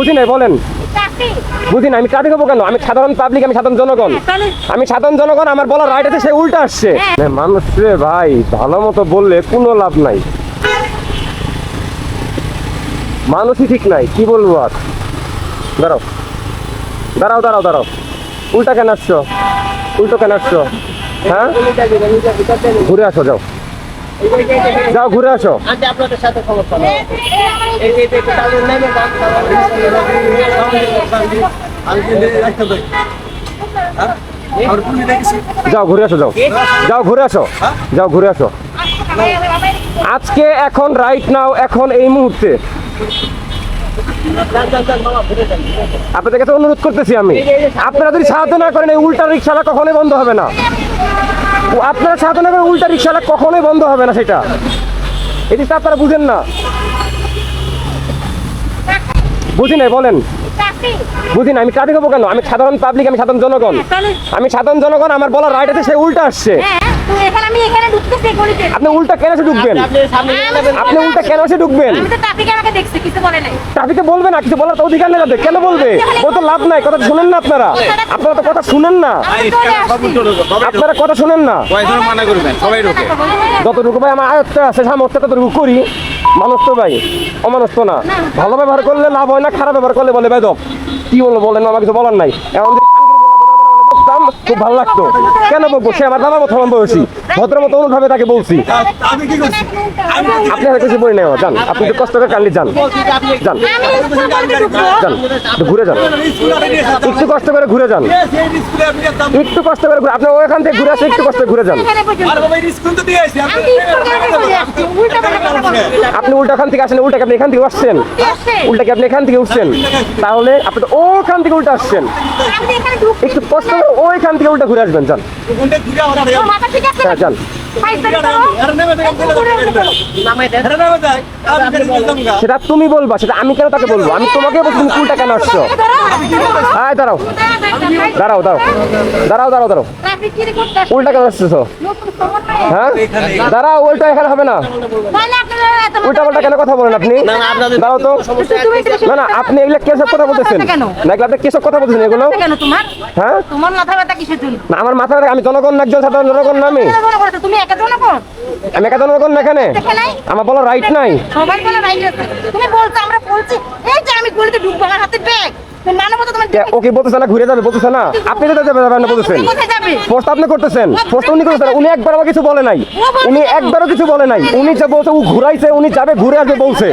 বুঝি নাই বলেন। বুঝি না, আমি ট্রাফিক হবো কেন? আমি সাধারণ পাবলিক, আমি সাধারণ জনগণ। আমি সাধারণ জনগণ, আমার বলার রাইট আছে, সে উল্টা আসছে। মানুষ রে ভাই, ভালো মতো বললে কোনো লাভ নাই, মানুষই ঠিক নাই, কি বলবো আর। দাঁড়াও দাঁড়াও দাঁড়াও দাঁড়াও, উল্টা কেন আসছো? উল্টো কেন আসছো? হ্যাঁ, ঘুরে আসো, যাও যাও, ঘুরে আসো। যাও ঘুরে আসো, যাও যাও, ঘুরে আসো, যাও ঘুরে আসো। আজকে এখন রাইট নাও, এখন এই মুহূর্তে আপনাদের কাছে অনুরোধ করতেছি আমি, আপনারা যদি সাহায্য না করেন এই উল্টা রিক্সাটা কখনোই বন্ধ হবে না। আপনারা সাহায্য না করেন উল্টা রিক্সাটা কখনোই বন্ধ হবে না, সেটা এটি আপনারা বুঝেন না। বুঝি নাই বলেন। বুঝি না, আমি ট্রাফিক হবো কেন? আমি সাধারণ পাবলিক, আমি সাধারণ জনগণ। আমি সাধারণ জনগণ, আমার বলার রাইট আছে, সে উল্টা আসছে। আপনি উল্টা কেন এসে ঢুকবেন? আপনি উল্টা কেন এসে ঢুকবেন? ট্রাফিকে বলবে না, কিছু বলার তো অধিকার নেই, কেন বলবে? বলতে তো লাভ নাই, কথা শুনেন না আপনারা। আপনারা তো কথা শুনেন না, আপনারা কথা শুনেন না। যতটুকু ভাই আমার আয়ত্তে আছে, সামর্থ্য ততটুকু করি। মানুষ তো ভাই অমানুষ তো না। ভালো ব্যবহার করলে লাভ হয় না, খারাপ ব্যবহার করলে বলে ভাই দপ কি বলবো বলেন, আমার কিছু বলার নাই। এখন খুব ভালো লাগতো, কেন বলবো? সে আমার বাবা মতো বয়সী, ভদ্র মতো অনুভাবে তাকে বলছি। আপনি কিছু বলি নাই, যান আপনি একটু কষ্ট করে কান্দি, যান যান যান, ঘুরে যান, একটু কষ্ট করে ঘুরে যান, একটু কষ্ট করে আপনি ওইখান থেকে ঘুরে আসে, একটু কষ্ট করে ঘুরে যান। আপনি উল্টাখান থেকে আসেন, উল্টাকে আপনি এখান থেকে আসছেন, উল্টাকে আপনি এখান থেকে উঠছেন, তাহলে আপনি তো ওখান থেকে উল্টা আসছেন। একটু কষ্ট করে ওইখান থেকে উল্টা ঘুরে আসবেন, যান। হ্যাঁ যান। সেটা তুমি বলবা, সেটা আমি কেন তাকে বলবো? আমি তোমাকে বলছি তুমি উল্টা কেন আসছো? হ্যাঁ দাঁড়াও দাঁড়াও দাঁড়াও দাঁড়াও দাঁড়াও দাঁড়াও, উল্টা কেন আসছো? হ্যাঁ দাঁড়াও, উল্টা এখানে হবে না। উল্টা পাল্টা কেন কথা বলেন আপনি? দাঁড়াও তো। না না, আপনি এগুলো কেসব কথা বলতেছেন না, এগুলো আপনি কেসব কথা বলতেছেন এগুলো। হ্যাঁ তোমার মাথা ব্যথা কিসের জন্য? না আমার মাথা ব্যথা, আমি জনগণ না, একজন সাধারণ জনগণ না। আমি একা জনগণ না, এখানে আমার বলার রাইট নাই। সবার বলার রাইট আছে, তুমি বলছো, আমরা বলছি এই যে আমি গলিতে ঢুকবো, আমার হাতে ব্যাগ। ওকে বলতেছে না, ঘুরে যাবে বলতেছে না, আপনি যেতে যাবেন না বলতেছেন। পোস্ট আপনি করতেছেন, পোস্ট উনি করতেছেন। উনি একবার আমার কিছু বলে নাই, উনি একবারও কিছু বলে নাই। উনি যে বলছে ও ঘুরাইছে, উনি যাবে ঘুরে আসবে বলছে।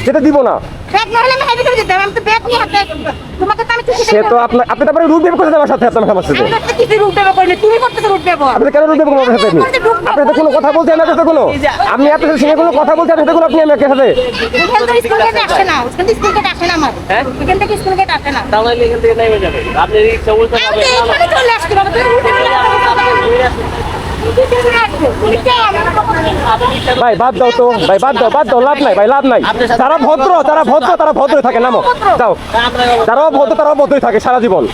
সেটা দিব না, সে তো আপনি তারপরে রুট ব্যবহার করতে আমার সাথে, আপনার আমার সাথে আপনি কেন রুট ব্যবহার করতে? আপনি তো কোনো কথা বলছেন না, তো কোনো আমি আপনার সাথে কোনো কথা বলছি, আপনি কোনো আপনি আমাকে সাথে ভাই বাদ দাও তো, ভাই বাদ দাও, বাদ দাও, লাভ নাই ভাই, লাভ নাই। তারা ভদ্র, তারা ভদ্র, তারা ভদ্রই থাকে, নামো যাও। তারাও ভদ্র, তারাও ভদ্রই থাকে সারা জীবন।